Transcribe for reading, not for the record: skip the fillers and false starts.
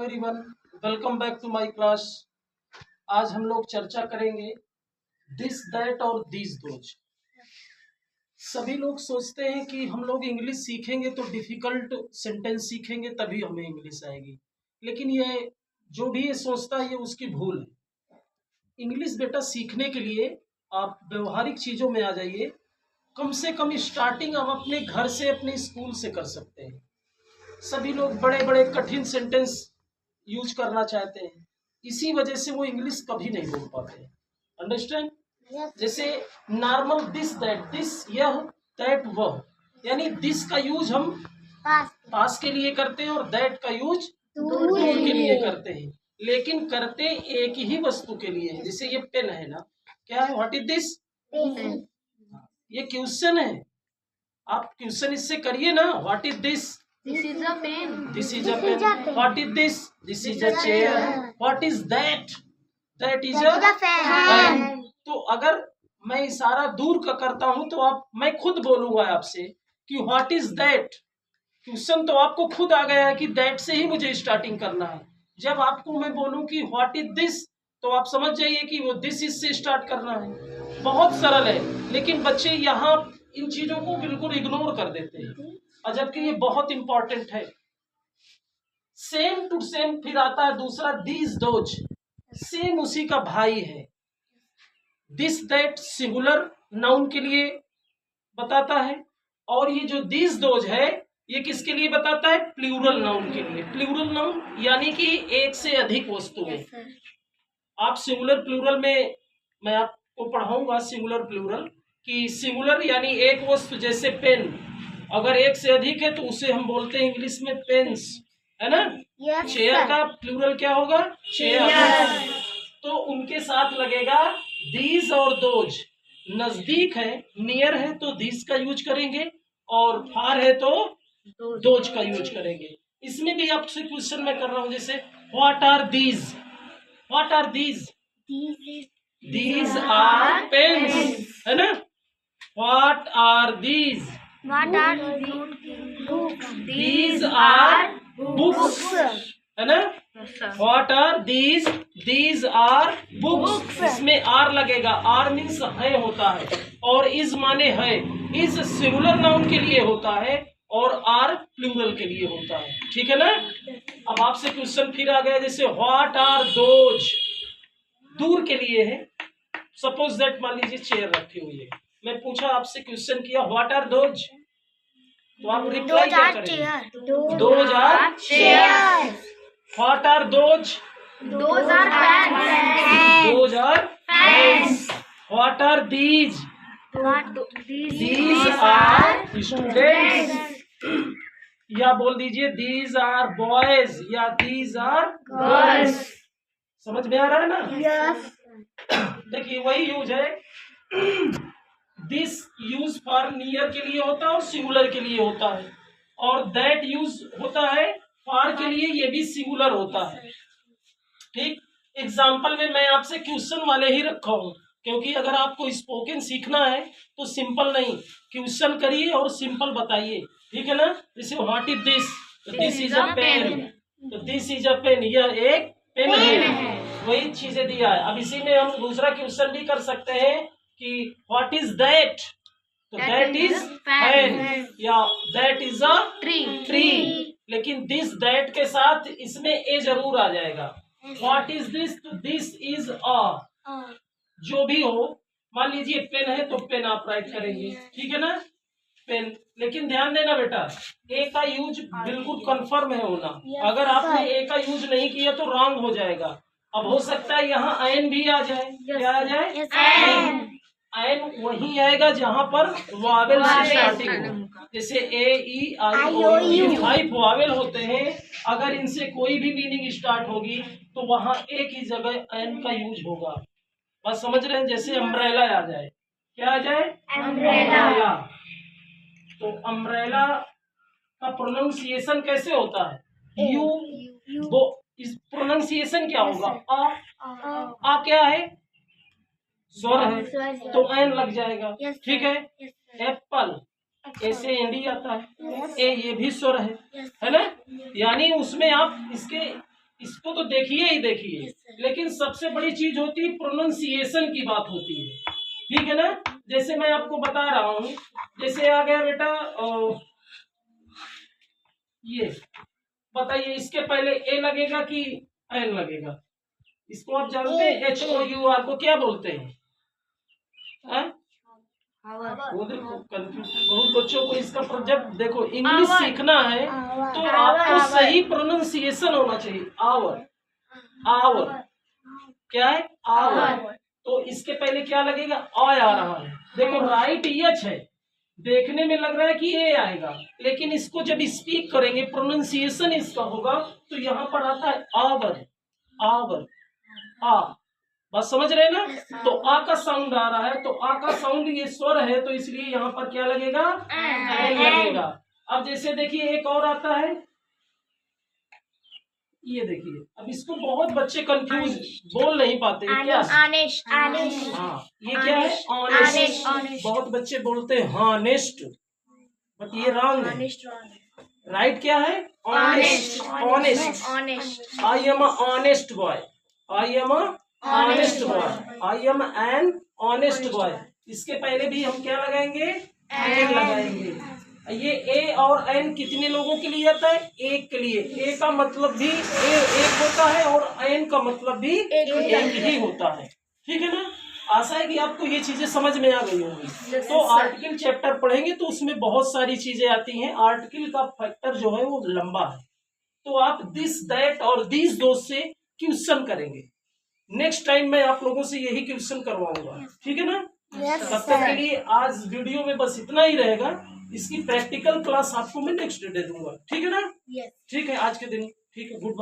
Everyone, welcome back to my class. आज हम लोग चर्चा करेंगे दिस दैट और दीज दोज। सभी लोग सोचते हैं कि हम लोग इंग्लिश सीखेंगे तो डिफिकल्ट सेंटेंस सीखेंगे तभी हमें इंग्लिश आएगी, लेकिन ये जो भी ये सोचता है ये उसकी भूल है। इंग्लिश बेटा सीखने के लिए आप व्यवहारिक चीज़ों में आ जाइए। कम से कम स्टार्टिंग आप अपने घर से, अपने स्कूल से कर सकते हैं। सभी लोग बड़े बड़े कठिन सेंटेंस यूज करना चाहते हैं, इसी वजह से वो इंग्लिश कभी नहीं बोल पाते। अंडरस्टैंड? जैसे नॉर्मल दिस दैट, दिस यह, दैट वह, यानी दिस का यूज हम पास के लिए करते हैं और दैट का यूज दूर के लिए करते हैं, लेकिन करते एक ही वस्तु के लिए है। जैसे ये पेन है ना, क्या है? What is this? ये क्वेश्चन है, आप क्वेश्चन इससे करिए ना। What is this? This is a pen. This is a pen. What is this? This is a chair. What is that? That is a fan. तो अगर मैं इशारा दूर का करता हूं तो मैं खुद बोलूंगा आपसे कि व्हाट इज दैट। क्वेश्चन तो आपको खुद आ गया है कि दैट से ही मुझे स्टार्टिंग करना है। जब आपको मैं बोलूं कि व्हाट इज दिस, तो आप समझ जाइए कि वो दिस इज से स्टार्ट करना है। बहुत सरल है, लेकिन बच्चे यहाँ इन चीजों को बिल्कुल इग्नोर कर देते हैं, और जबकि ये बहुत इंपॉर्टेंट है। सेम टू सेम फिर आता है दूसरा दीज दोज, सेम उसी का भाई है। दिस दैट सिंगुलर नाउन के लिए बताता है, और ये जो दीज दोज है ये किसके लिए बताता है? प्लूरल नाउन के लिए। प्लूरल नाउन यानी कि एक से अधिक वस्तुएं। आप सिंगुलर प्लूरल में मैं आपको पढ़ाऊंगा सिंगुलर प्लूरल कि सिंगुलर यानी एक वस्तु, जैसे पेन, अगर एक से अधिक है तो उसे हम बोलते हैं इंग्लिश में पेन्स, है ना? चेयर का प्लूरल क्या होगा? चेयर। तो उनके साथ लगेगा दीज और दोज। नजदीक है, नियर है तो दीज का यूज करेंगे, और फार है तो दोज का यूज करेंगे। इसमें भी आपसे क्वेश्चन मैं कर रहा हूं, जैसे what are these? What are these? These are pens, है ना? What are these? What are books? These are books, है ना? What are these? These are books. इसमें आर लगेगा। आर मीन्स है होता है, और इज माने है। इज सिंगुलर नाउन के लिए होता है और आर प्लूरल के लिए होता है। ठीक है ना? अब आपसे क्वेश्चन फिर आ गया, जैसे व्हाट आर दोज? दूर के लिए है। सपोज दैट, मान लीजिए चेयर रखी हुई है, मैं पूछा आपसे, क्वेश्चन किया व्हाट आर दोज, तो आप रिप्लाई क्या करेंगे? Those are chairs. What are those? Those are pens. Those are pens. What are these? These are students. या बोल दीजिए दीज आर बॉयज या दीज आर गर्ल्स। समझ में आ रहा है ना? Yes. देखिए वही यूज है। दिस यूज फॉर नियर के लिए होता है और सिंगुलर के लिए होता है, और दैट यूज होता है फॉर के लिए, ये भी सिंगुलर होता है। ठीक, एग्जाम्पल में मैं आपसे क्वेश्चन वाले ही रखा हूं, क्योंकि अगर आपको स्पोकन सीखना है तो सिंपल नहीं, क्वेश्चन करिए और सिंपल बताइए। ठीक है ना? जैसे what is this? This is a pen. तो दिस इज अ पेन, यह एक पेन है। वही चीजें दिया है। अब इसी में हम दूसरा क्वेश्चन भी कर सकते हैं कि व्हाट इज दैट? तो दैट इज पेन, या दैट इज अ ट्री। लेकिन दिस दैट के साथ इसमें ए जरूर आ जाएगा। What is this? तो दिस इज अ, जो भी हो, मान लीजिए पेन है तो पेन आप राइट करेंगे। ठीक है ना? पेन। लेकिन ध्यान देना बेटा, ए का यूज बिल्कुल कंफर्म है होना। अगर आपने ए का यूज नहीं किया तो रॉन्ग हो जाएगा। अब हो सकता है यहाँ एन भी आ जाए। क्या आ जाए? एन वही आएगा जहां पर वावेल से स्टार्टिंग हो, जैसे ए ई आई ओ यू। 5 वावेल होते हैं, अगर इनसे कोई भी मीनिंग स्टार्ट होगी तो वहां ए की जगह एन का यूज होगा। बस समझ रहे हैं? जैसे अम्ब्रेला आ जाए, क्या आ जाए? अम्ब्रेला। तो अम्ब्रेला का प्रोनाउंसिएशन कैसे होता है? यू। वो इस प्रोनाउंसिएशन क्या होगा? आ क्या है? स्वर है, तो एन लग जाएगा। ठीक है? एप्पल, ऐसे एंडी आता है। ए ये भी स्वर है ना? यानी उसमें आप इसके इसको तो देखिए ही देखिए, लेकिन सबसे बड़ी चीज होती है प्रोनाउंसिएशन की बात होती है, ठीक है ना। जैसे मैं आपको बता रहा हूँ, जैसे आ गया बेटा ये बताइए, इसके पहले ए लगेगा कि एन लगेगा? इसको आप जानते हैं, HOUR को क्या बोलते हैं? वो देखो बहुत बच्चों को इसका जब देखो इंग्लिश सीखना है तो आपको सही प्रोनाउंसिएशन होना चाहिए। आवर, आवर क्या है? आवर। तो इसके पहले क्या लगेगा? आ रहा है। देखो राइट एच है, देखने में लग रहा है कि ए आएगा, लेकिन इसको जब स्पीक करेंगे, प्रोनाउंसिएशन इसका होगा, तो यहाँ पर आता है आवर, आवर, आ। बस समझ रहे ना? तो आ का साउंड आ रहा है, तो आ का साउंड ये स्वर है, तो इसलिए यहाँ पर क्या लगेगा? एन लगेगा। अब जैसे देखिए एक और आता है, ये देखिए, अब इसको बहुत बच्चे कंफ्यूज बोल नहीं पाते हैं। क्या? Honest, honest. हाँ, ये क्या है? ऑनेस्ट। बहुत बच्चे बोलते हैं हॉनेस्ट, बट ये रॉन्ग है। राइट क्या है? Honest, honest, honest. I am a honest boy, I am a honest boy, I am an honest boy. इसके पहले भी हम क्या लगाएंगे? एन लगाएंगे। ये ए और एन कितने लोगों के लिए आता है? एक के लिए। ए का मतलब भी एक होता है और एन का मतलब भी एक ही होता है, ठीक है ना। आशा है कि आपको ये चीजें समझ में आ गई होंगी। तो आर्टिकल चैप्टर पढ़ेंगे तो उसमें बहुत सारी चीजें आती हैं। आर्टिकल का फैक्टर जो है वो लंबा है, तो आप दिस, दैट और दीज दोस्त से क्वेश्चन करेंगे। नेक्स्ट टाइम मैं आप लोगों से यही क्वेश्चन करवाऊंगा, ठीक है ना। तब तक के लिए आज वीडियो में बस इतना ही रहेगा। इसकी प्रैक्टिकल क्लास आपको मैं नेक्स्ट डे दे दूंगा, ठीक है ना। ठीक है, आज के दिन ठीक है, गुड बाय।